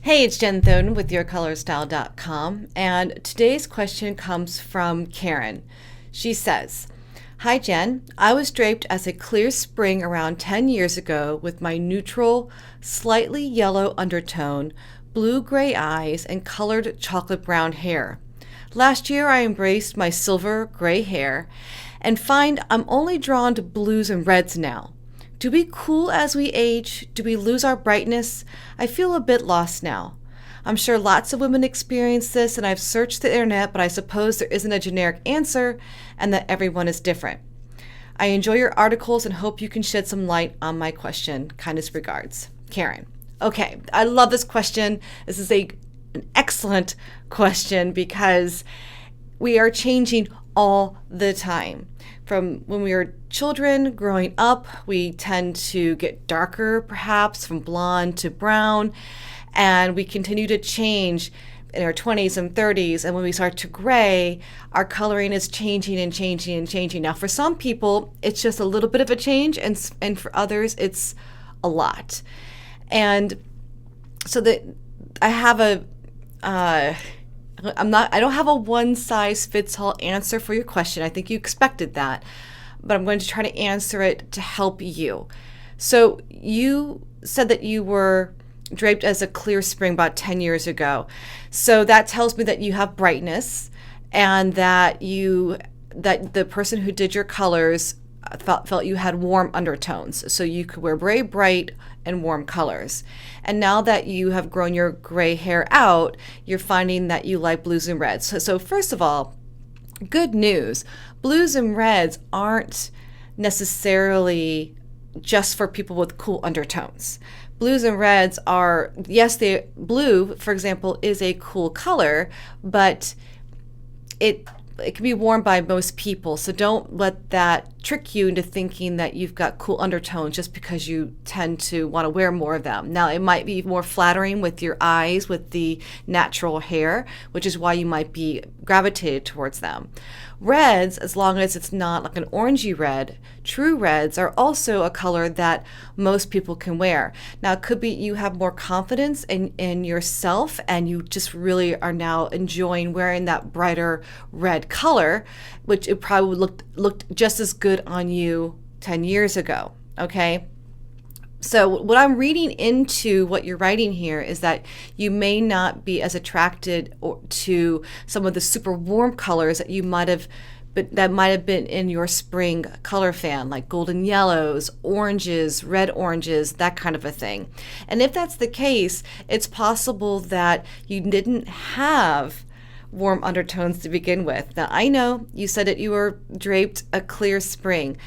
Hey, it's Jen Thoden with YourColorStyle.com, and today's question comes from Karen. She says, "Hi Jen, I was draped as a clear spring around 10 years ago with my neutral, slightly yellow undertone, blue-gray eyes, and colored chocolate brown hair. Last year I embraced my silver gray hair and find I'm only drawn to blues and reds now. Do we cool as we age? Do we lose our brightness? I feel a bit lost now. I'm sure lots of women experience this, and I've searched the internet, but I suppose there isn't a generic answer and that everyone is different. I enjoy your articles and hope you can shed some light on my question. Kindest regards, Karen." Okay, I love this question. This is an excellent question because we are changing all the time. From when we were children growing up, we tend to get darker, perhaps from blonde to brown, and we continue to change in our 20s and 30s. And when we start to gray, our coloring is changing and changing and changing. Now, for some people, it's just a little bit of a change, and for others, it's a lot. And so that I have I don't have a one size fits all answer for your question. I think you expected that, but I'm going to try to answer it to help you. So you said that you were draped as a clear spring about 10 years ago. So that tells me that you have brightness and that the person who did your colors felt you had warm undertones. So you could wear very bright and warm colors. And now that you have grown your gray hair out, you're finding that you like blues and reds. So first of all, good news. Blues and reds aren't necessarily just for people with cool undertones. Blues and reds are, yes, blue, for example, is a cool color, but it can be worn by most people. So don't let that trick you into thinking that you've got cool undertones just because you tend to want to wear more of them. Now, it might be more flattering with your eyes with the natural hair, which is why you might be gravitated towards them. Reds, as long as it's not like an orangey red, true reds are also a color that most people can wear. Now, it could be you have more confidence in yourself and you just really are now enjoying wearing that brighter red color, which it probably looked just as good on you 10 years ago, okay? So what I'm reading into what you're writing here is that you may not be as attracted to some of the super warm colors that you might have been in your spring color fan, like golden yellows, oranges, red oranges, that kind of a thing. And if that's the case, it's possible that you didn't have warm undertones to begin with. Now, I know you said that you were draped a clear spring.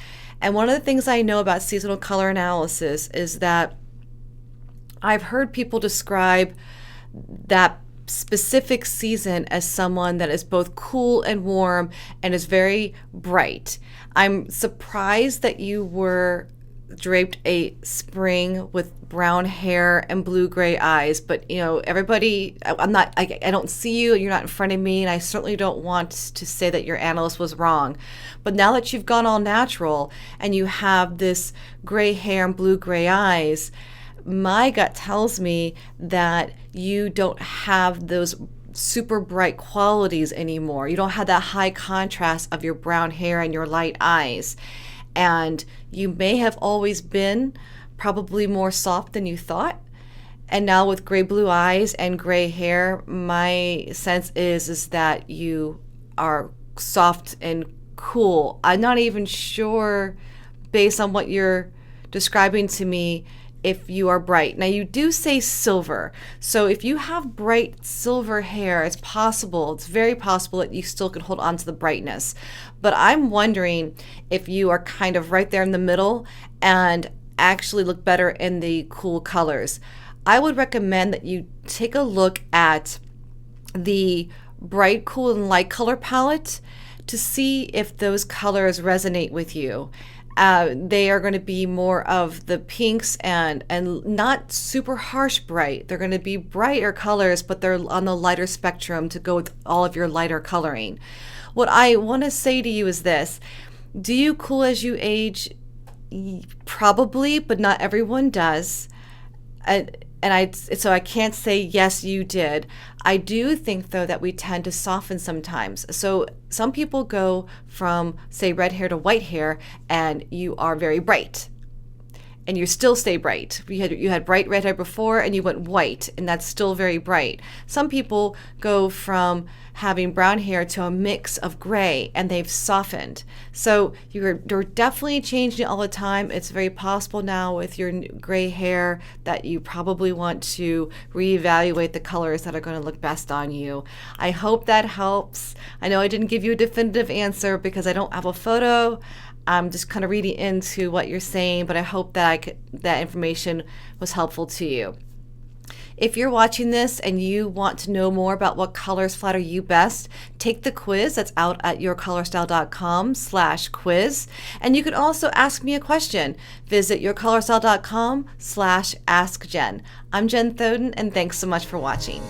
And one of the things I know about seasonal color analysis is that I've heard people describe that specific season as someone that is both cool and warm and is very bright. I'm surprised that you were draped a spring with brown hair and blue-gray eyes, but everybody, I don't see you, you're not in front of me, and I certainly don't want to say that your analyst was wrong. But now that you've gone all natural and you have this gray hair and blue-gray eyes, my gut tells me that you don't have those super bright qualities anymore. You don't have that high contrast of your brown hair and your light eyes. And you may have always been probably more soft than you thought. And now with gray blue eyes and gray hair, my sense is that you are soft and cool. I'm not even sure, based on what you're describing to me, if you are bright. Now, you do say silver. So if you have bright silver hair, it's very possible that you still can hold on to the brightness. But I'm wondering if you are kind of right there in the middle and actually look better in the cool colors. I would recommend that you take a look at the bright, cool, and light color palette to see if those colors resonate with you. They are going to be more of the pinks and not super harsh bright. They're going to be brighter colors, but they're on the lighter spectrum to go with all of your lighter coloring. What I want to say to you is this: do you cool as you age? Probably, but not everyone does. So I can't say yes, you did. I do think though that we tend to soften sometimes. So some people go from, say, red hair to white hair, and you are very bright, and you still stay bright. You had bright red hair before, and you went white, and that's still very bright. Some people go from having brown hair to a mix of gray, and they've softened. So you're definitely changing all the time. It's very possible now with your gray hair that you probably want to reevaluate the colors that are going to look best on you. I hope that helps. I know I didn't give you a definitive answer because I don't have a photo. I'm just kind of reading into what you're saying, but I hope that that information was helpful to you. If you're watching this and you want to know more about what colors flatter you best, take the quiz that's out at yourcolorstyle.com/quiz. And you can also ask me a question. Visit yourcolorstyle.com/askjen. I'm Jen Thoden, and thanks so much for watching.